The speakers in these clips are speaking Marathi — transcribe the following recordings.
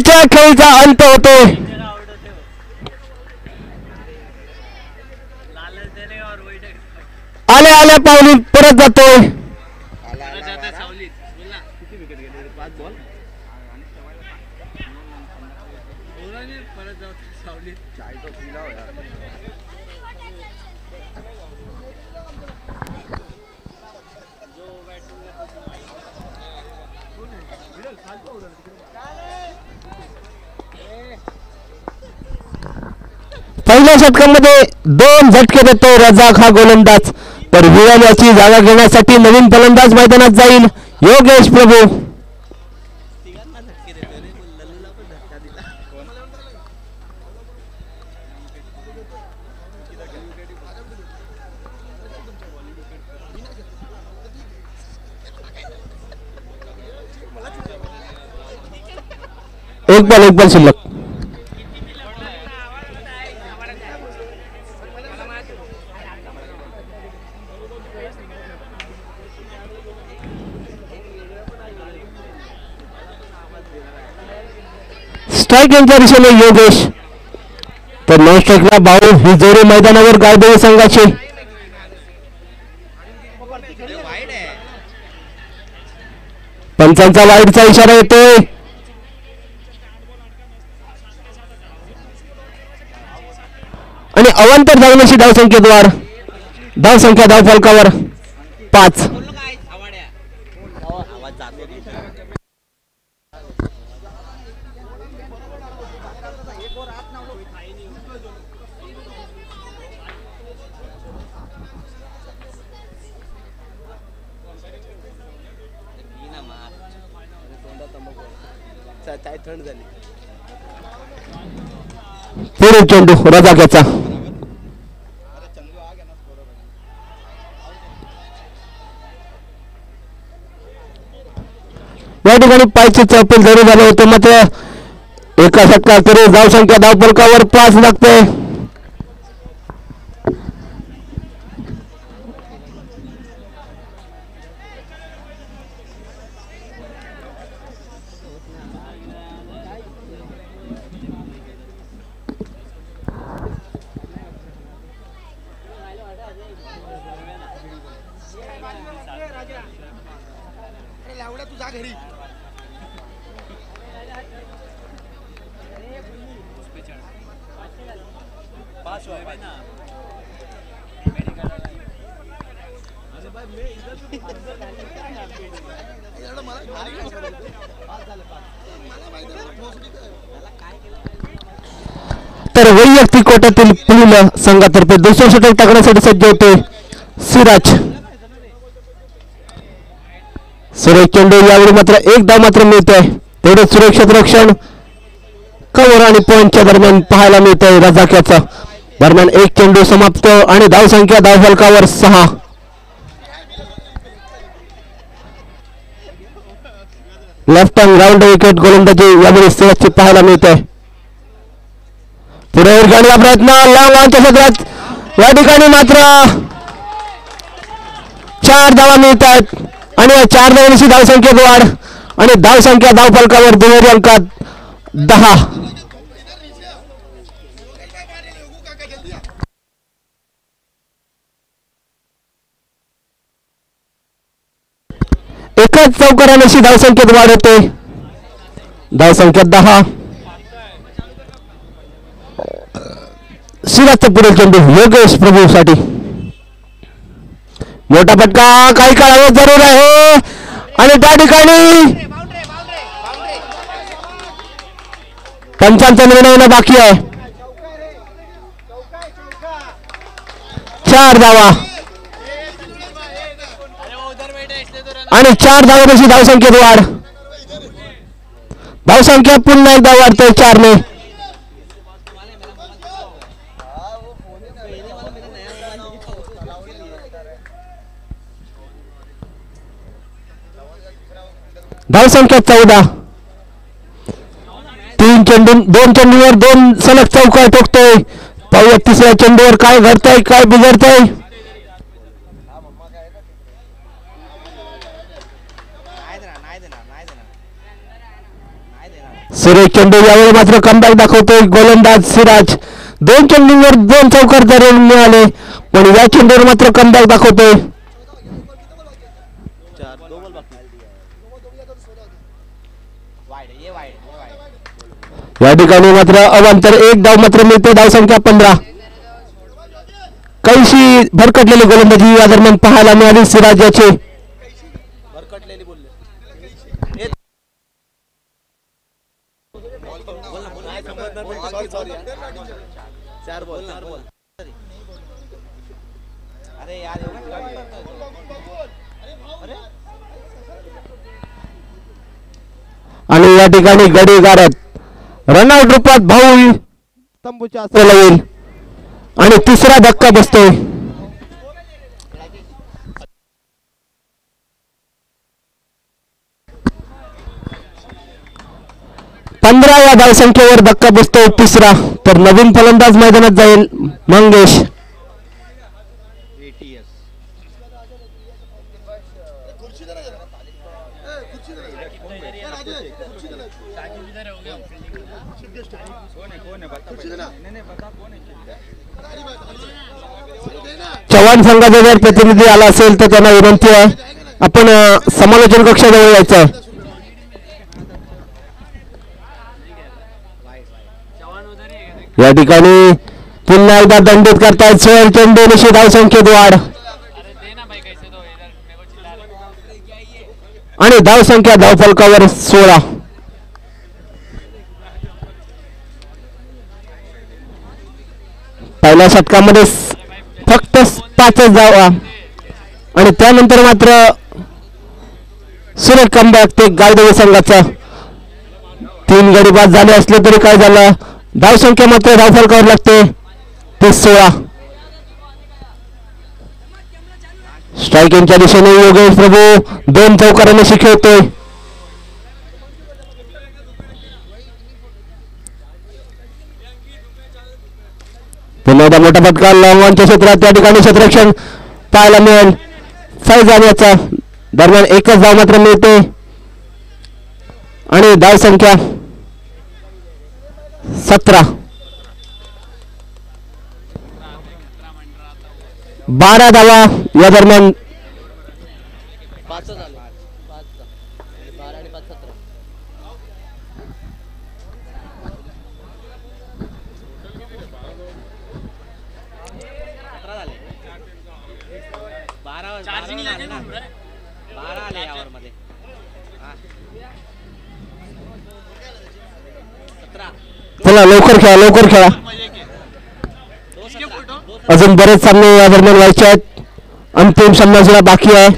मॅचच्या खेळीचा अंत होतोय. आल्या आल्या पावली परत जातोय. पहिल्या षटकामध्ये 2 झटके देतो रजाक हा गोलंदाज. तर विराज याची जागा घेण्यासाठी नवीन फलंदाज मैदानात जाईल योगेश प्रभू. एक बॉल शिल्लक. स्ट्राइक यांच्या दिशेने योगेश. तर नॉन स्ट्राइकला बाऊल ही जोडी मैदानावर गायदेवी संघाची. पंचांचा वाईडचा इशारा येतोय. आणि अवांतर धावण्याची धावसंख्येद्वार धावसंख्या धावफलकावर 5. पुढे चेंडू रजाक्याचा. या ठिकाणी पायची चौपल जरी झाले होते मात्र एका षटकाखेरीज धावसंख्या धावफलकावर 5 लागते. तर वैयक्तिक कोट्यातील पुढील संघातर्फे दुसरे षटक टाकण्यासाठी सज्ज होते सिराज. सुरेश चेंडू यावेळी मात्र एक धाव मात्र मिळते. तेवढे सुरक्षित रक्षण कव्हर आणि पॉइंटच्या दरम्यान पाहायला मिळतंय रजाक्याचा. दरम्यान एक चेंडू समाप्त आणि धावसंख्या धावफलकावर 6. लेफ्ट हँड ग्राउंड विकेट गोलंदाजी यावेळी सिराजची पाहायला मिळते. पुढे गाडीचा प्रयत्न लांब लांबच्या क्षेत्रात या ठिकाणी मात्र 4 धावा मिळत आहेत आणि या 4 धावांची धावसंख्येत वाढ आणि धावसंख्या धावफलकावर दुहेरी अंकात 10. एकाच चौकारांशी धावसंख्येत वाढ होते. धावसंख्या 10. सिराजचा पुढील चेंडू योगेश प्रभू साठी. मोठा फटका काही काळावर जरूर आहे आणि त्या ठिकाणी पंचांचा निर्णय होणं बाकी आहे. 4 धावा आणि 4 धावांची धावसंख्येत वाढ. धावसंख्या पुन्हा एकदा वाढते 4 ने. धावसंख्या 14. 2 चेंडूवर 2 सलग चौकार ठोकतोय. पाहूया तिसऱ्या चेंडूवर काय घडतंय काय बिघडतंय. सुरेश चेंडू यावेळी मात्र कमबॅक दाखवतोय गोलंदाज सिराज. 2 चेंडूंवर 2 चौकार जरी मिळाले पण या चेंडूवर मात्र कमबॅक दाखवतोय. या ठिकाणी मात्र अवांतर 1 धाव मात्र मिळते. धाव संख्या 15. कैशी भरकटलेली गोलंदाजी या दरम्यान पाहायला मिळाली सिराज याची. आणि या ठिकाणी गडी गारत रनआउट रूपात भाऊ तंबूच्या आसपास येईल आणि तिसरा धक्का बसतोय. या धावसंख्येवर धक्का बसतोय तिसरा. तर नवीन फलंदाज मैदानात जाईल मंगेश. चव्हाण संघाचा जर प्रतिनिधी आला असेल तर त्यांना विनंती आहे आपण समालोचन कक्षाजवळ यायचं आहे. या ठिकाणी पुन्हा एकदा दंडित करतायत सोहेल चेंडू. निश्चित धावसंख्येत वाढ आणि धावसंख्या धावफलकावर 16. पहिल्या षटकामध्ये फक्त 5 धावा आणि त्यानंतर मात्र सुरेख कमबॅक ते गावदेवी संघाचा. 3 गडी बाद झाले असले तरी काय झालं, धावसंख्या मात्र धावफलकावर लागते ते 16. स्ट्रायकिंगच्या दिशेने योगेश प्रभू 2 चौकारांनी शिकवतोय. पुन्हा एकदा मोठा फटका लॉंगॉनच्या क्षेत्रात. त्या ठिकाणी क्षेत्ररक्षण पाहायला मिळेल फैजान याचा. दरम्यान एकच धाव मात्र मिळते आणि धाव संख्या 17. 12 धावा या दरम्यान. चला लवकर खेळा लवकर खेळा. अजून बरेच सामने या दरम्यान व्हायचे आहेत. अंतिम सामना सुद्धा बाकी आहे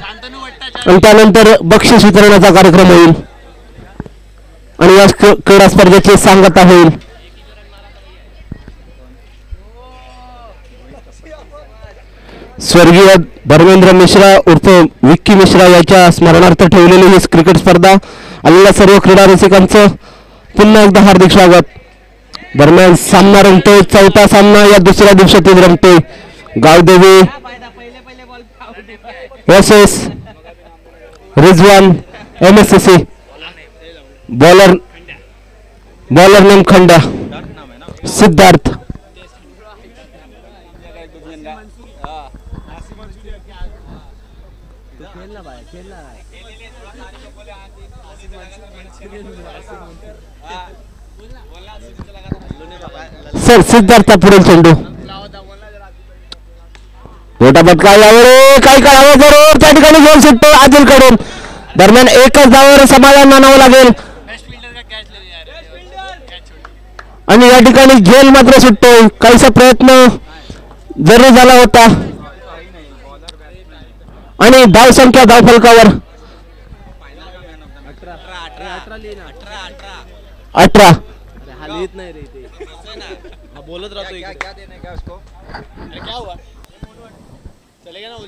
आणि त्यानंतर बक्षीस वितरणाचा कार्यक्रम होईल आणि या क्रीडा स्पर्धेची सांगता होईल. स्वर्गीय धर्मेंद्र मिश्रा उर्फ विक्की मिश्रा याच्या स्मरणार्थ ठेवलेली ही क्रिकेट स्पर्धा. आलेल्या सर्व क्रीडा रसिकांचं पुन्हा एकदा हार्दिक स्वागत. दरम्यान सामना रंगतोय. 4था सामना या दुसऱ्या दिवसातील रंगतोय. Gavdevi versus Rizwan MSCC. Bowler name Khanda Siddharth. Sir Siddharth पुढील चेंडू. मोठा फटका यावेळी काही काळावर जरूर त्या ठिकाणी गोल सुटतो आदिल कडून. दरम्यान एकच धावावर समाधान मानावं लागेल आणि या ठिकाणी झेल मात्र सुटतोय. काहीसा प्रयत्न जरूर झाला होता आणि धाव संख्या धाव फलकावर 18.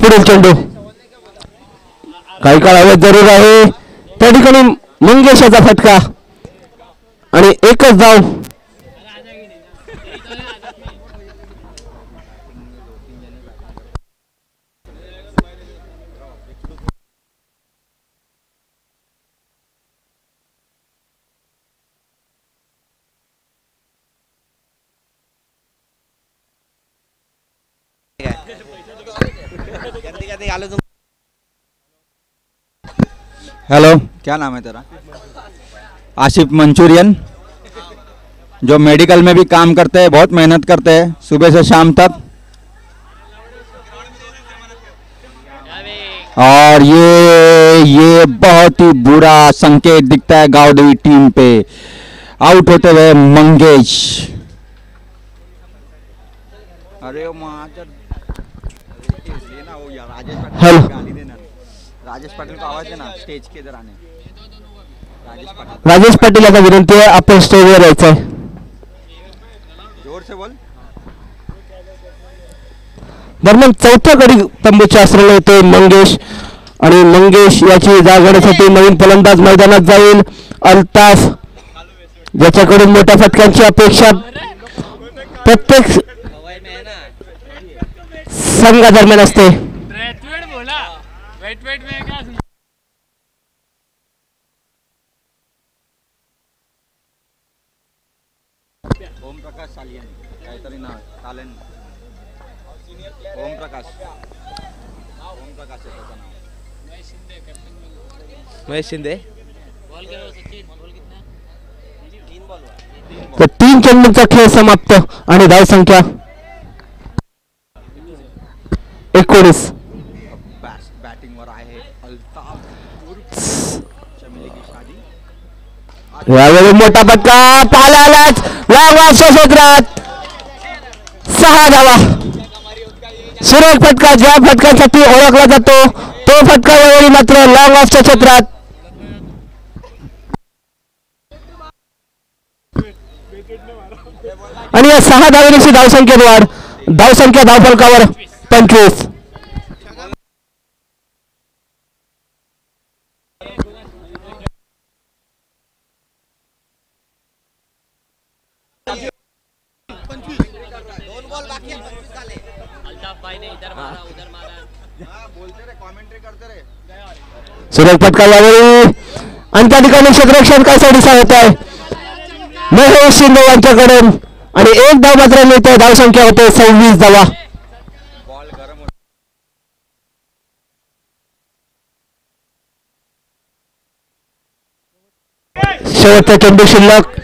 पुढील चेंडू काही काळ हवेत जरूर आहे. त्या ठिकाणी मंगेशाचा फटका आणि एकच धाव. हेलो, क्या नाम है तेरा? आशिफ मंचूरियन, जो मेडिकल में भी काम करते हैं, बहुत मेहनत करते हैं सुबह से शाम तक। और ये बहुत ही बुरा संकेत दिखता है गावदेवी टीम पे। आउट होते हुए मंगेश। अरे हेलो राजेश पाटिल को आवाज देना, स्टेज के इधर आने। राजेश पाटील आता विनंती आहे, आपण स्टेजवर यायचं आहे. जोर से बोल. दरम्यान चौथ्या गडी तंबूच्या आश्रयाला येतोय मंगेश आणि मंगेश याची जाग घेण्यासाठी नवीन फलंदाज मैदानात जाईल. अल्ताफ, ज्याच्याकडून मोठ्या फटक्यांची अपेक्षा प्रत्येक संघादरम्यान असते. ओम प्रकाश सालियन काहीतरी नाव सालन. ओम प्रकाश आहे त्याचं नाव. महेश शिंदे. तर 3 चेंडूंचा खेळ समाप्त आणि धाव संख्या 19. बॅटिंगवर आहे अल्ताफ. यावेळी मोठा फटका पालालाच लांबच्या क्षेत्रात 6 धावा. सुरेख फटका, ज्या फटक्यासाठी ओळखला जातो तो फटका यावेळी मात्र लॉंग ऑफच्या क्षेत्रात. आणि या 6 धावेची धावसंख्येत वाढ. धावसंख्या धावफलकावर 25. सुरेख फटका यावेळी आणि त्या ठिकाणी क्षेत्ररक्षण काय दिसा होत आहे महेश शिंदे यांच्याकडून आणि 1 धाव मात्र मिळते. धावसंख्या होते 26 धावा. शेवटचा चेंडू शिल्लक.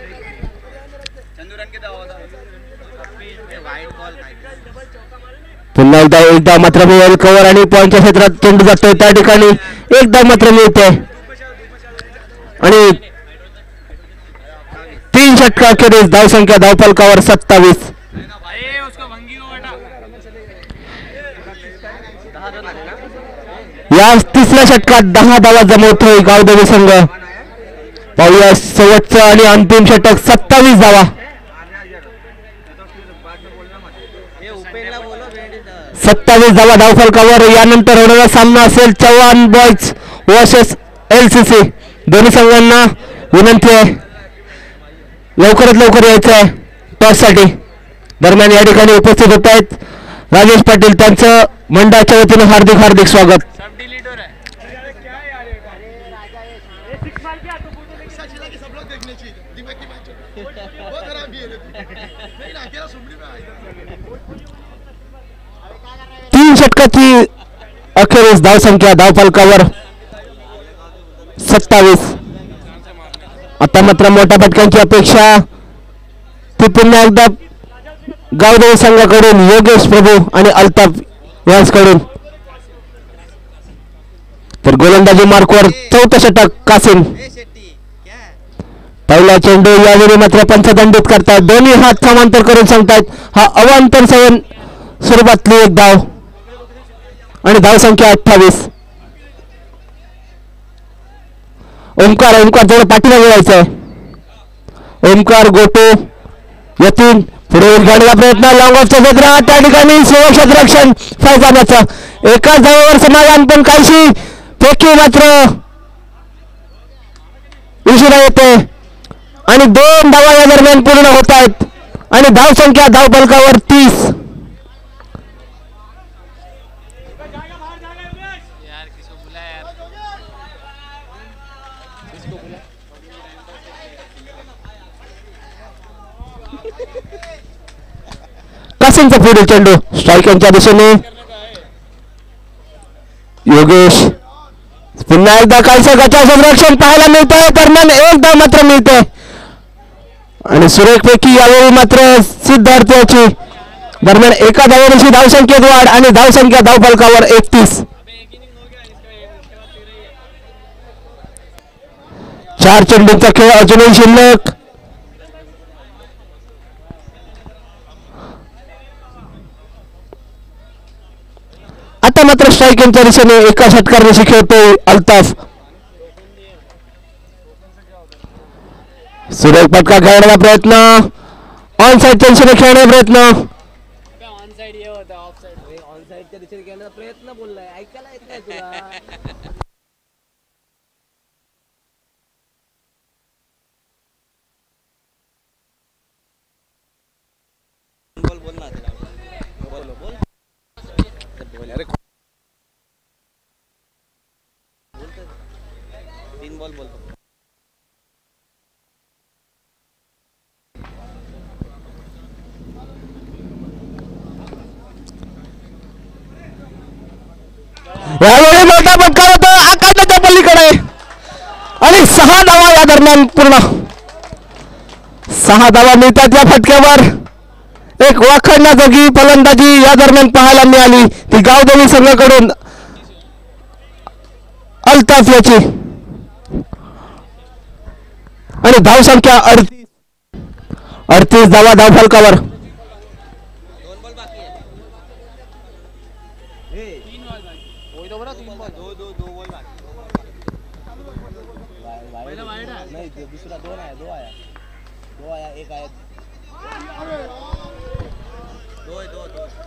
पुन्हा एकदा मात्र मिळेल कव्हर आणि पॉईंटच्या क्षेत्रात चेंडू जातोय. त्या ठिकाणी 1 धाव मात्र मिळते आणि 3 षटका अखेरीस धावसंख्या धावफलकावर 27. या 3ऱ्या षटकात 10 धावा जमवतोय गावदेवी संघ. पाहूया शेवटचं आणि अंतिम षटक 27 धावा. 27 धावा धावफलकावर. यानंतर होणारा सामना असेल चव्हाण बॉयज वर्सेस LCC. दोन्ही संघांना विनंती आहे लवकरात लवकर यायचं आहे टॉससाठी. दरम्यान या ठिकाणी उपस्थित होत आहेत राजेश पाटील, त्यांचं मंडळाच्या वतीने हार्दिक हार्दिक स्वागत. तीन षटकाची अखेरीस धावसंख्या धावफलकावर 27. आता मात्र मोठ्या फटक्यांची अपेक्षा ती पुन्हा एकदा गावदेवी संघाकडून योगेश प्रभू आणि अल्ताफ यांच्याकडून. तर गोलंदाजी मार्कवर 4थं षटक कासिम. पहिला चेंडू यावेळी मात्र पंचदंडित करतात. दोन्ही हात समांतर करून सांगतायत हा अवांतर सेवन स्वरूपातली 1 धाव आणि धावसंख्या 28. ओमकार थोडं पाठीमागे यायचंय. ओमकार गोटू यतीन पुढे गाडीचा प्रयत्न लॉंग ऑफच्या क्षेत्रात. त्या ठिकाणी क्षेत्ररक्षण फैजानाचं एकाच धावावर समाधान, पण काहीशी फेकी मात्र उशिरा येते आणि 2 धावा या दरम्यान पूर्ण होत आहेत आणि धावसंख्या धावफलकावर 30. कासीमचा पुढील चेंडू स्ट्राईक यांच्या दिशेने. योगेश पुन्हा एकदा काहीसं गचाचं रक्षण पाहायला मिळत आहे. दरम्यान एक धाव मात्र मिळते आणि सुरेखपैकी यावेळी मात्र सिद्धार्थ याची दरम्यान एका धावेची धावसंख्येत वाढ आणि धावसंख्या धावफलकावर 31. 4 चेंडूंचा खेळ अजूनही शिल्लक. आता मात्र स्ट्राईक यांच्या दिशेने एका षटकाराशी खेळतोय अल्ताफ. सुरेख फटका खेळण्याचा प्रयत्न, ऑन साईडच्या दिशेने खेळण्याचा प्रयत्न. प्रयत्न बोललाय, ऐकायला येत नाही तुला. यावेळी मोठा फटका होतो आकाशाच्या पलीकडे आणि 6 धावा या दरम्यान पूर्ण. 6 धावा मिळतात या फटक्यावर. एक वाखडण्याजोगी फलंदाजी या दरम्यान पाहायला मिळाली ती गावदेवी संघाकडून अल्ताफ याची आणि धावसंख्या 38 धावा धावफलकावर.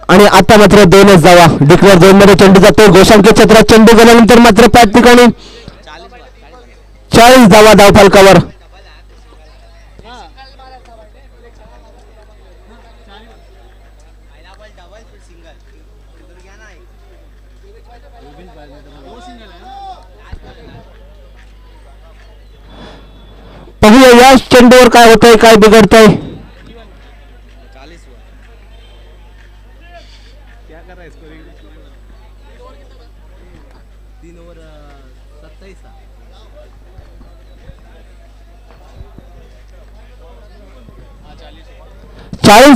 आणि आता मात्र 2च धावा. डिक्लेअर झोन मध्ये चेंडू जातो. गोशांकी क्षेत्रात चेंडू गेल्यानंतर मात्र त्या ठिकाणी 40 धावा धावफलकावर. पाहूया या चेंडूवर काय होतंय, काय बिघडतंय.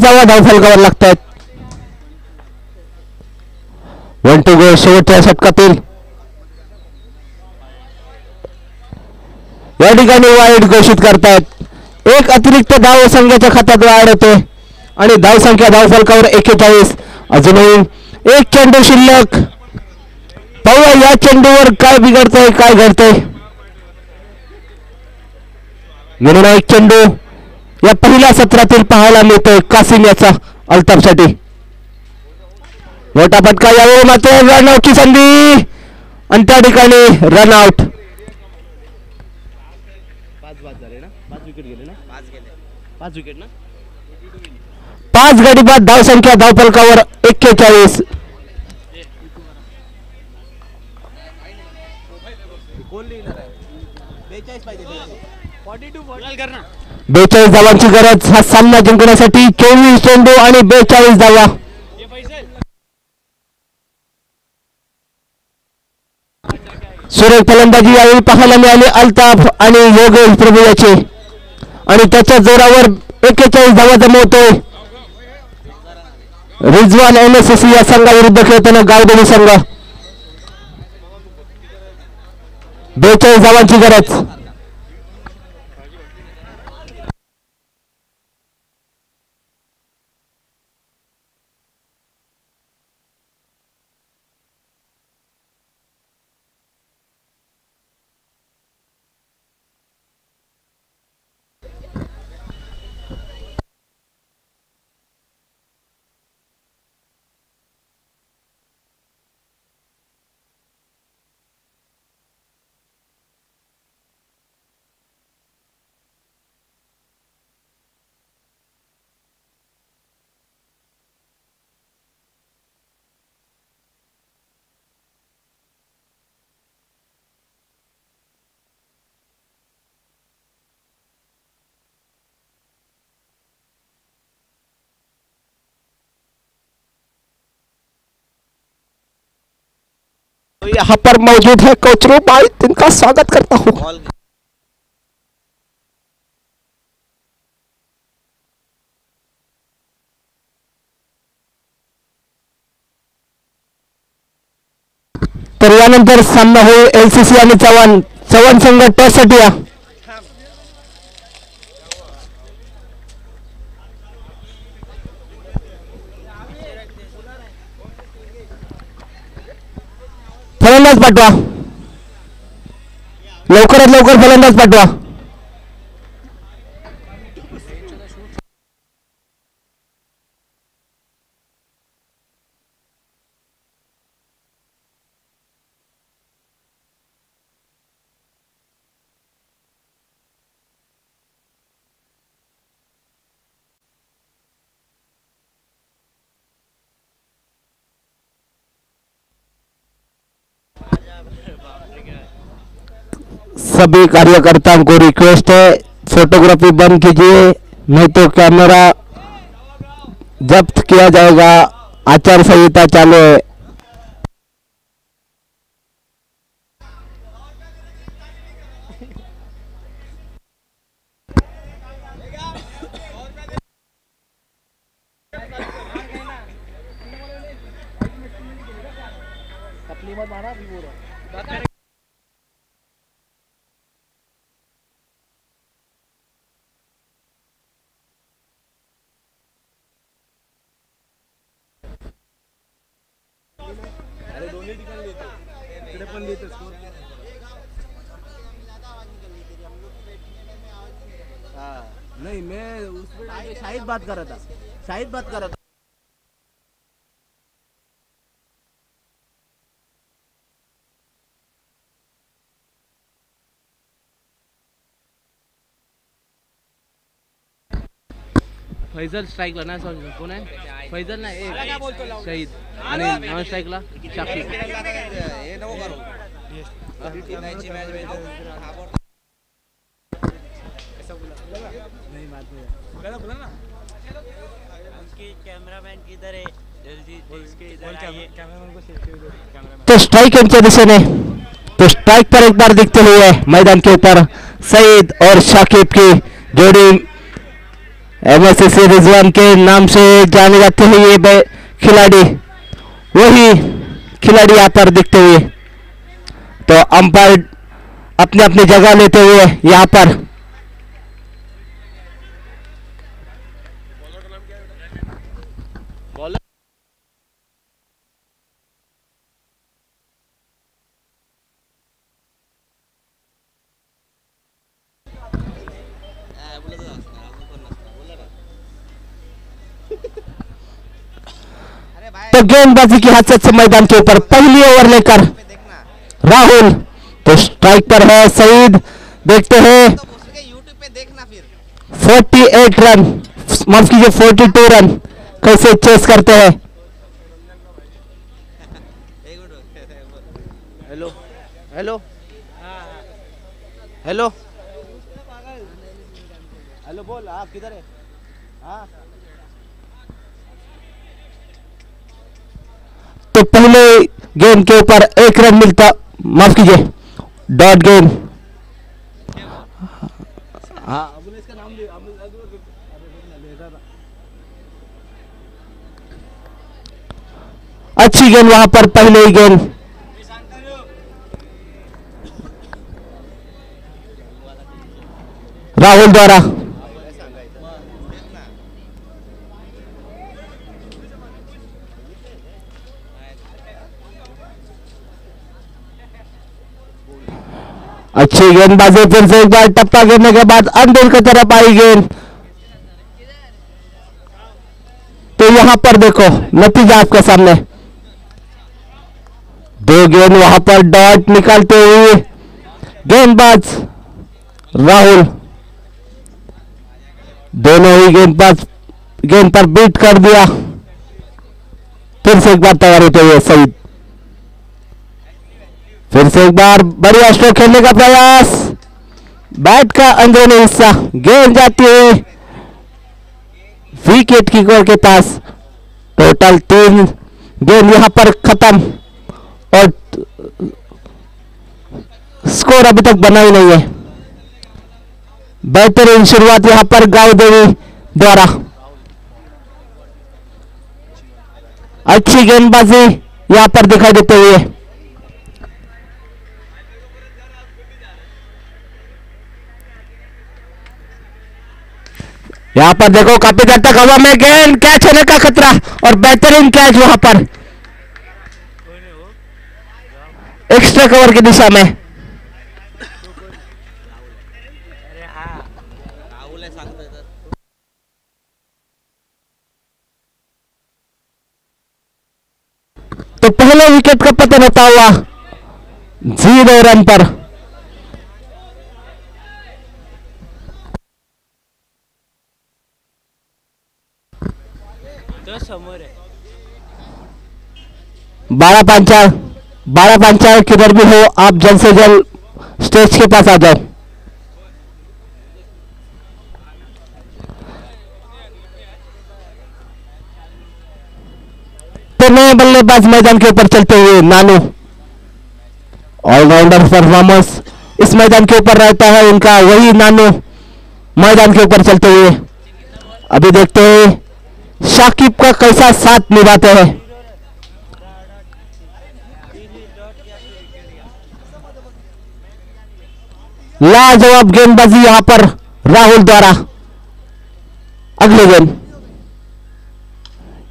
धावा धावफलकावर लागतात. 1 to go शेवटच्या षटकातील. या ठिकाणी वाईट घोषित करतात. एक अतिरिक्त धाव संघाच्या खात्यात वाढ होते आणि धावसंख्या धावफलकावर 41. अजूनही एक चेंडू शिल्लक. पाहूया या चेंडूवर काय बिघडतंय, काय घडतंय. निर्णायक चेंडू या पहिल्या सत्रातील पाहायला मिळतोय कासिम याचा अल्ताफसाठी. मोठा फटका यावेळी मात्र रनआउटची संधी आणि त्या ठिकाणी रनआउट. 5 गडी बाद धावसंख्या धावफलकावर 41. 42 धावांची गरज हा सामना जिंकण्यासाठी. 24 चेंडू आणि 42 धावा. सुरेख फलंदाजी यावेळी पाहायला मिळाली अल्ताफ आणि योगेश प्रभू याचे आणि त्याच्या जोरावर 41 धावा जमवतोय रिजवान एनएसएससी या संघाविरुद्ध खेळताना गावदेवी संघ. 42 धावांची गरज. यहाँ पर मौजूद है कोच रूप भाई, इनका स्वागत करता हूँ। तर यानंतर सामना होईल LCC आणि चव्हाण संघ टॉससाठी या. फलंदाज पाठवा, लवकरात लवकर फलंदाज पाठवा. सभी कार्यकर्ताओं को रिक्वेस्ट है, फोटोग्राफी बंद कीजिए, नहीं तो कैमरा जब्त किया जाएगा। आचार संहिता चालू है। नहीं, मैं उसमें शाहिद बात कर रहा था, शाहिद बात कर रहा था। फैजल स्ट्राइकला नाही समजलं कोण आहे. फैजल नाही, एक शहीद आणि नॉन स्ट्राइकला शाकिब. हे नको करू. कैमरामैन किधर है, जल्दी इसके इधर आइए. तो स्ट्राइक यांच्या दिशेने, तो स्ट्राइक पर एक बार दिखते हुए मैदान के ऊपर सईद और शाकिब की जोड़ी MSCC रिजवान के नाम से जाने जाते हैं ये खिलाड़ी, वही खिलाड़ी यहाँ पर दिखते हुए. तो अंपायर अपने अपनी जगह लेते हुए यहाँ पर तो गेंदबाजी की हाथ से मैदान के ऊपर पहली ओवर लेकर राहुल. तो स्ट्राइक पर है सईद, देखते हैं यूट्यूब पे देखना फिर. 48 रन, माफ कीजिए 42 रन कैसे चेस करते हैं. हेलो हेलो हेलो हेलो, बोल. हाँ, किधर है? हाँ, तो पहले गेंद के ऊपर 1 रन मिलता, माफ कीजिए डॉट गेंद. हाँ, अच्छी गेंद वहां पर, पहले ही गेंद राहुल द्वारा. अच्छी गेंदबाजी, फिर से एक बार टप्पा गिरने के बाद अंदर की तरफ आई गेंद. तो यहां पर देखो नतीजा आपके सामने, 2 गेंद वहां पर डॉट निकालते हुए गेंदबाज राहुल, दोनों ही गेंदबाज गेंद पर बीट कर दिया. फिर से एक बार तैयार होते हुए सईद, फिर से एक बार बढ़िया स्ट्रोक खेलने का प्रयास, बैट का अंदरूनी हिस्सा, गेंद जाती है विकेट कीपर के पास. टोटल 3 गेंद यहां पर खत्म और स्कोर अभी तक बना ही नहीं है। बेहतरीन शुरुआत यहां पर गांव देवी द्वारा, अच्छी गेंदबाजी यहां पर दिखाई देते हुए। यहां पर देखो काफी देर तक हवा में गेंद, कैच होने का खतरा और बेहतरीन कैच वहां पर एक्स्ट्रा कवर की दिशा में। तो पहले विकेट का पतन होता हुआ 0 रन पर। तो समोर है 12 पंचायत किधर भी हो आप जल्द से जल्द स्टेज के पास आ जाओ। तो नए बल्लेबाज मैदान के ऊपर चलते हुए नानू, ऑलराउंडर परफॉर्मेंस इस मैदान के ऊपर रहता है उनका, वही नानू मैदान के ऊपर चलते हुए। अभी देखते हैं शाकिब का कैसा साथ निभाते हैं। लाजवाब गेंदबाजी यहां पर राहुल द्वारा। अगले गेंद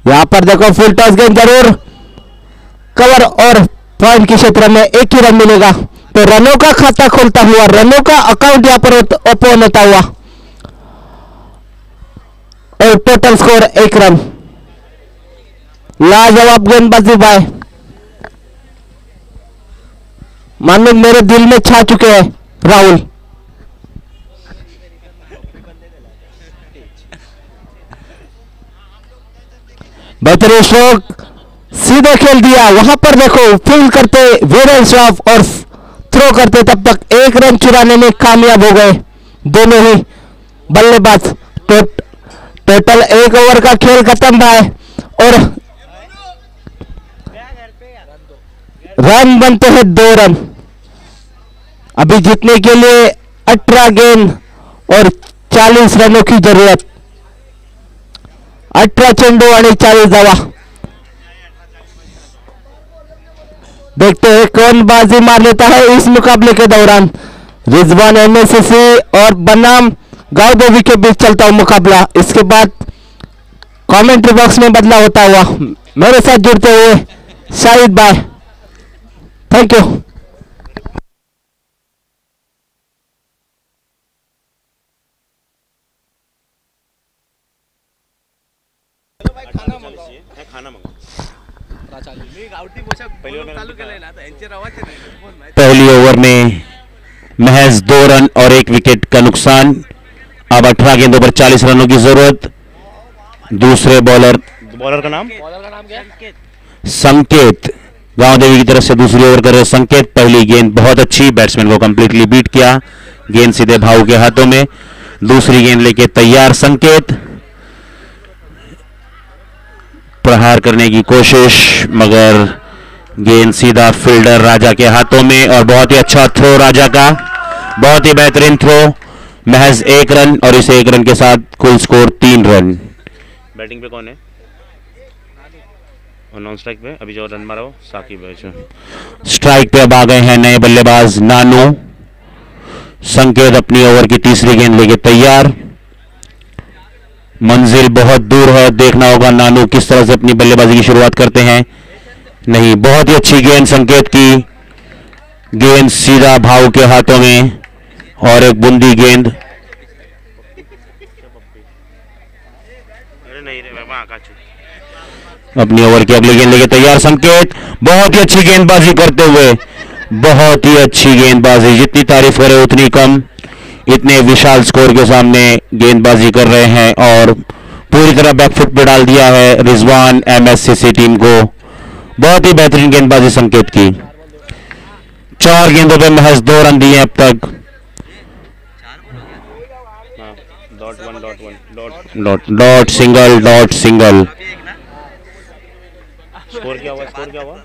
यहां पर देखो फुल टॉस गेंद जरूर कवर और पॉइंट के क्षेत्र में एक ही रन मिलेगा। तो रनों का खाता खोलता हुआ, रनों का अकाउंट यहां पर ओपन होता हुआ और टोटल स्कोर 1 रन। लाजवाब गेंदबाजी बाय, मानो मेरे दिल में छा चुके हैं राहुल। बेहतरीन स्ट्रोक, सीधे खेल दिया। वहां पर देखो फील्ड करते वीरेन श्रॉफ और थ्रो करते तब तक 1 रन चुराने में कामयाब हो गए दोनों ही बल्लेबाज। टोटल 1 ओवर का खेल खत्म है और रन बनते हैं 2 रन। अभी जीतने के लिए 18 गेंद और 40 रनों की जरूरत। 18 चेंडू आणि 40 धावा। देखते हैं कौन बाजी मार लेता है इस मुकाबले के दौरान। रिजवान एमएससी और बनाम गांव देवी के बीच चलता हुआ मुकाबला। इसके बाद कमेंट्री बॉक्स में बदला होता हुआ मेरे साथ जुड़ते हुए शाहिद भाई, थैंक यू। पहली ओवर में महज 2 रन और 1 विकेट का नुकसान। अब 18 गेंदों पर 40 रनों की जरूरत। दूसरे बॉलर का नाम संकेत, गांव देवी की तरफ से दूसरी ओवर कर रहे संकेत। पहली गेंद बहुत अच्छी, बैट्समैन को कंप्लीटली बीट किया। गेंद सीधे भाऊ के हाथों में। दूसरी गेंद लेके तैयार संकेत, प्रहार करने की कोशिश मगर गेंद सीधा फील्डर राजा के हाथों में और बहुत ही अच्छा थ्रो राजा का, बहुत ही बेहतरीन थ्रो। महज 1 रन और इस 1 रन के साथ कुल स्कोर 3 रन। बैटिंग पे कौन है? और नॉन स्ट्राइक पे अभी जो रन मारा हो साकिब है। स्ट्राइक पे अब आ गए हैं नए बल्लेबाज नानू। संकेत अपनी ओवर की तीसरी गेंद लेके तैयार। मंजिल बहुत दूर है, देखना होगा नानू किस तरह से अपनी बल्लेबाजी की शुरुआत करते हैं। नहीं, बहुत ही अच्छी गेंद संकेत की। गेंद सीधा भाऊ के हाथों में और एक बूंदी गेंद। अपनी ओवर की अगली गेंद लेके तैयार संकेत। बहुत ही अच्छी गेंदबाजी करते हुए, बहुत ही अच्छी गेंदबाजी, जितनी तारीफ करे उतनी कम। इतने विशाल स्कोर के सामने गेंदबाजी कर रहे हैं और पूरी तरह बैकफुट पे डाल दिया है रिजवान एमएससीसी टीम को। बहुत ही बेहतरीन गेंदबाजी संकेत की। 4 गेंदों पे महज 2 रन दिए अब तक। Dot single. स्कोर क्या हुआ?